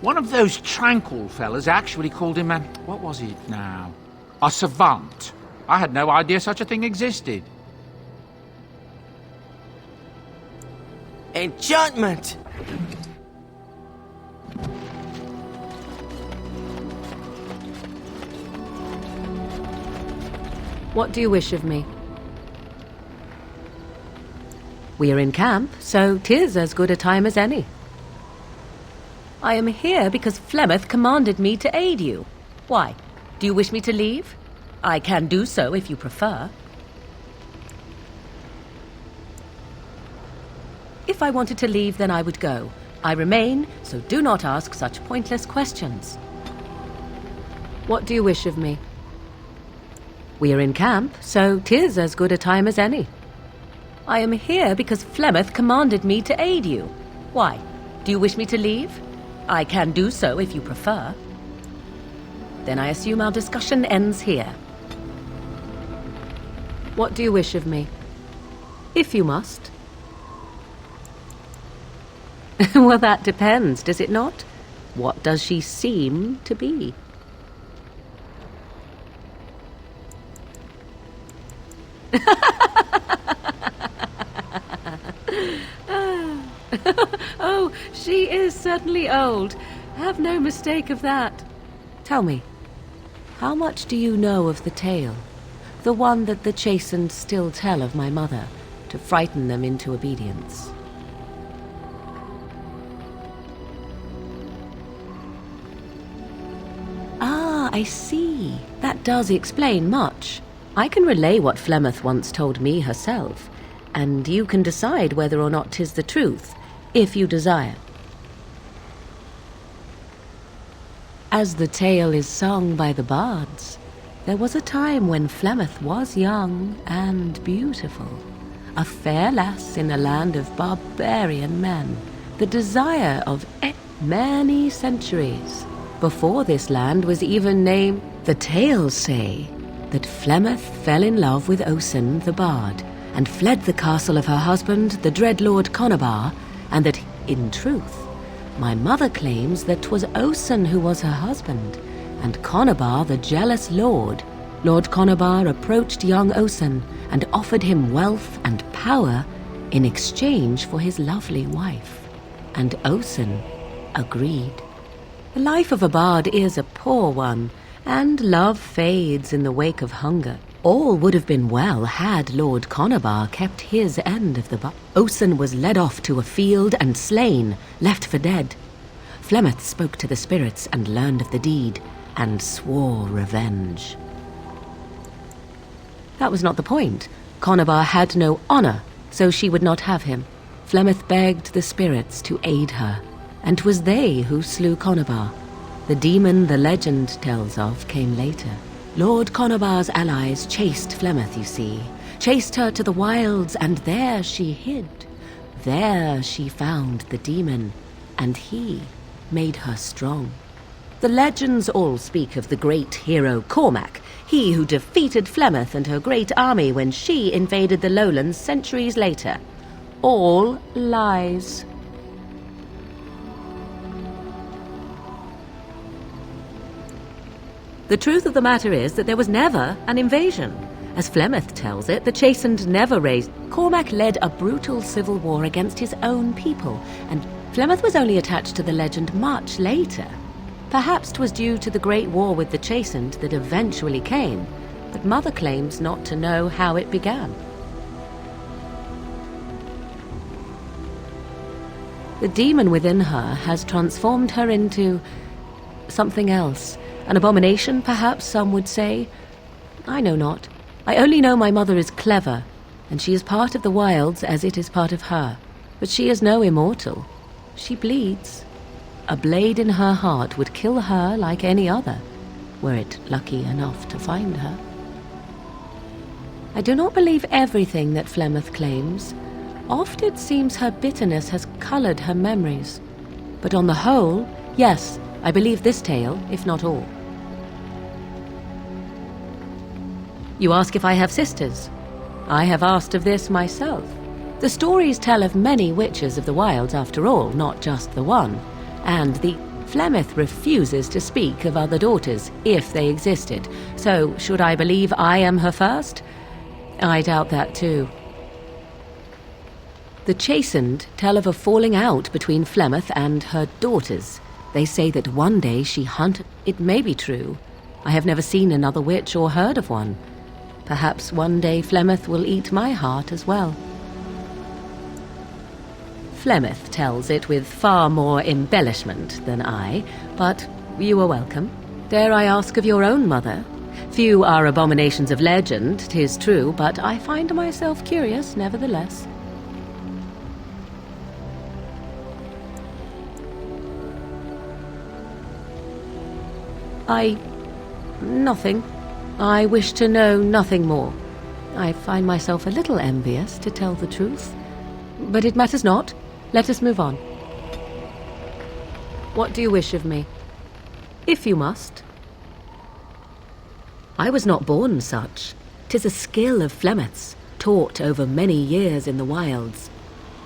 One of those tranquil fellas actually called him what was it now? A savant. I had no idea such a thing existed. Enchantment! What do you wish of me? We are in camp, so 'tis as good a time as any. I am here because Flemeth commanded me to aid you. Why? Do you wish me to leave? I can do so if you prefer. If I wanted to leave, then I would go. I remain, so do not ask such pointless questions. What do you wish of me? We are in camp, so 'tis as good a time as any. I am here because Flemeth commanded me to aid you. Why? Do you wish me to leave? I can do so if you prefer. Then I assume our discussion ends here. What do you wish of me? If you must. Well, that depends, does it not? What does she seem to be? Oh, she is certainly old. Have no mistake of that. Tell me, how much do you know of the tale? The one that the chastened still tell of my mother, to frighten them into obedience. Ah, I see. That does explain much. I can relay what Flemeth once told me herself, and you can decide whether or not 'tis the truth, if you desire. As the tale is sung by the bards, there was a time when Flemeth was young and beautiful, a fair lass in a land of barbarian men, the desire of many centuries. Before this land was even named, the tales say that Flemeth fell in love with Osen the Bard, and fled the castle of her husband, the dread Lord Conabar, and that, in truth, my mother claims that 'twas Osen who was her husband, and Conabar the jealous lord. Lord Conabar approached young Osen and offered him wealth and power in exchange for his lovely wife, and Osen agreed. The life of a bard is a poor one, and love fades in the wake of hunger. All would have been well had Lord Conabar kept his end of the bargain. Osen was led off to a field and slain, left for dead. Flemeth spoke to the spirits and learned of the deed, and swore revenge. That was not the point. Conabar had no honor, so she would not have him. Flemeth begged the spirits to aid her, and 'twas they who slew Conabar. The demon the legend tells of came later. Lord Conabar's allies chased Flemeth, you see, chased her to the wilds, and there she hid. There she found the demon, and he made her strong. The legends all speak of the great hero Cormac, he who defeated Flemeth and her great army when she invaded the lowlands centuries later. All lies. The truth of the matter is that there was never an invasion. As Flemeth tells it, the Chastened never raised. Cormac led a brutal civil war against his own people, and Flemeth was only attached to the legend much later. Perhaps 'twas due to the great war with the Chastened that eventually came, but Mother claims not to know how it began. The demon within her has transformed her into something else. An abomination, perhaps some would say. I know not. I only know my mother is clever, and she is part of the wilds as it is part of her. But she is no immortal. She bleeds. A blade in her heart would kill her like any other, were it lucky enough to find her. I do not believe everything that Flemeth claims. Oft it seems her bitterness has colored her memories. But on the whole, yes, I believe this tale, if not all. You ask if I have sisters. I have asked of this myself. The stories tell of many witches of the wilds after all, not just the one. And the Flemeth refuses to speak of other daughters, if they existed. So, should I believe I am her first? I doubt that too. The Chastened tell of a falling out between Flemeth and her daughters. They say that one day she hunted. It may be true. I have never seen another witch or heard of one. Perhaps one day Flemeth will eat my heart as well. Flemeth tells it with far more embellishment than I, but you are welcome. Dare I ask of your own mother? Few are abominations of legend, 'tis true, but I find myself curious nevertheless. Nothing. I wish to know nothing more. I find myself a little envious, to tell the truth. But it matters not. Let us move on. What do you wish of me? If you must. I was not born such. 'Tis a skill of Flemeth's, taught over many years in the wilds.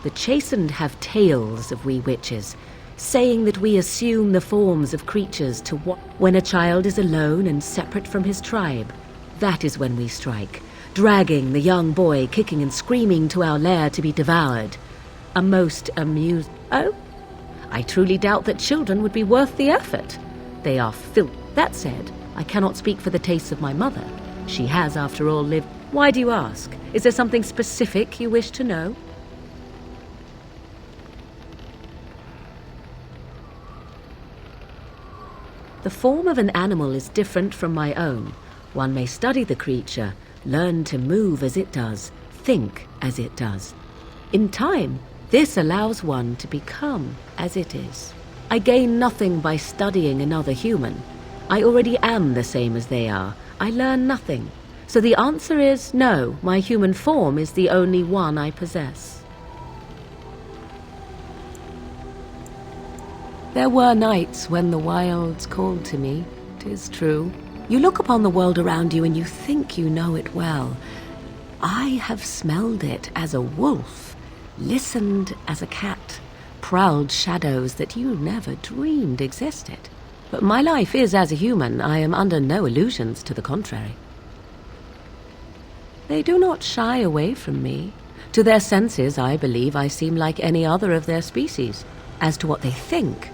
The Chastened have tales of we witches, saying that we assume the forms of creatures to when a child is alone and separate from his tribe. That is when we strike, dragging the young boy kicking and screaming to our lair to be devoured. A most amused... Oh, I truly doubt that children would be worth the effort. They are That said, I cannot speak for the tastes of my mother. She has, after all, lived... Why do you ask? Is there something specific you wish to know? The form of an animal is different from my own. One may study the creature, learn to move as it does, think as it does. In time, this allows one to become as it is. I gain nothing by studying another human. I already am the same as they are. I learn nothing. So the answer is no, my human form is the only one I possess. There were nights when the wilds called to me, 'tis true. You look upon the world around you and you think you know it well. I have smelled it as a wolf, listened as a cat, prowled shadows that you never dreamed existed. But my life is as a human. I am under no illusions to the contrary. They do not shy away from me. To their senses, I believe I seem like any other of their species. As to what they think,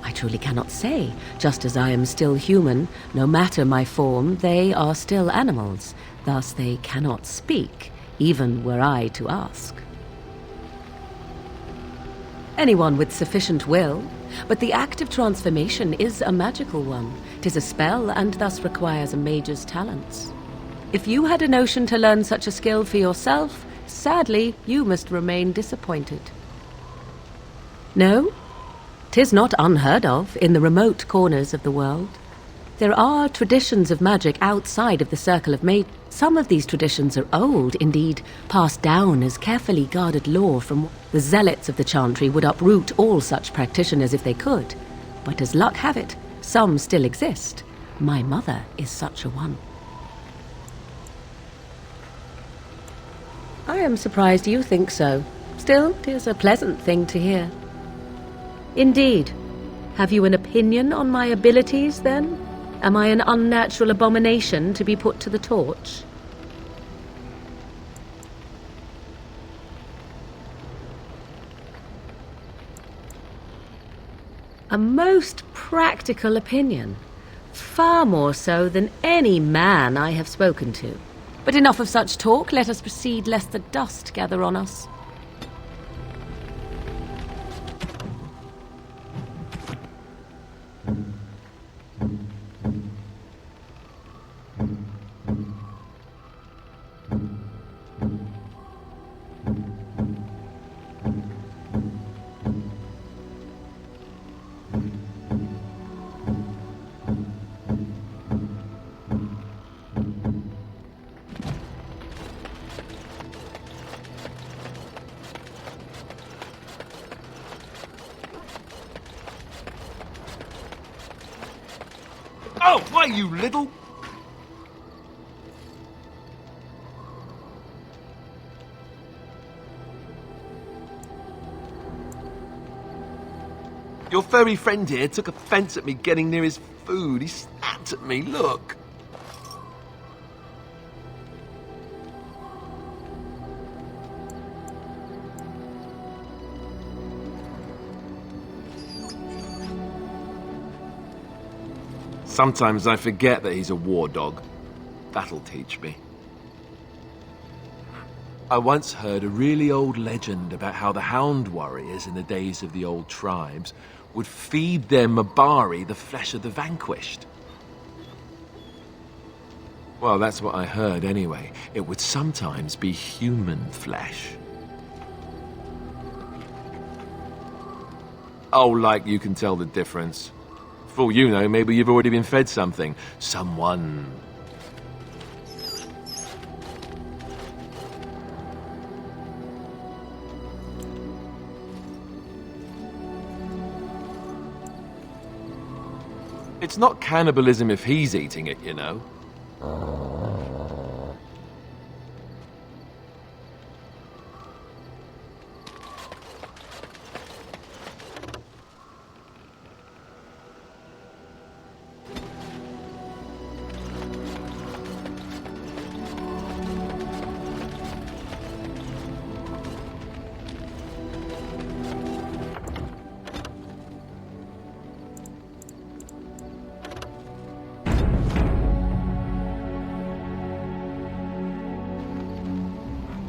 I truly cannot say. Just as I am still human, no matter my form, they are still animals. Thus they cannot speak, even were I to ask. Anyone with sufficient will, but the act of transformation is a magical one. 'Tis a spell, and thus requires a mage's talents. If you had a notion to learn such a skill for yourself, sadly, you must remain disappointed. No? 'Tis not unheard of in the remote corners of the world. There are traditions of magic outside of the circle of mages. Some of these traditions are old, indeed, passed down as carefully guarded lore from the zealots of the Chantry would uproot all such practitioners if they could. But as luck have it, some still exist. My mother is such a one. I am surprised you think so. Still, 'tis a pleasant thing to hear. Indeed. Have you an opinion on my abilities, then? Am I an unnatural abomination to be put to the torch? A most practical opinion. Far more so than any man I have spoken to. But enough of such talk. Let us proceed, lest the dust gather on us. Oh, why, you little... Your furry friend here took offense at me getting near his food. He snapped at me, look. Sometimes I forget that he's a war dog. That'll teach me. I once heard a really old legend about how the Hound warriors in the days of the old tribes would feed their Mabari the flesh of the vanquished. Well, that's what I heard anyway. It would sometimes be human flesh. Oh, like you can tell the difference. For all you know, maybe you've already been fed something. Someone. It's not cannibalism if he's eating it, you know.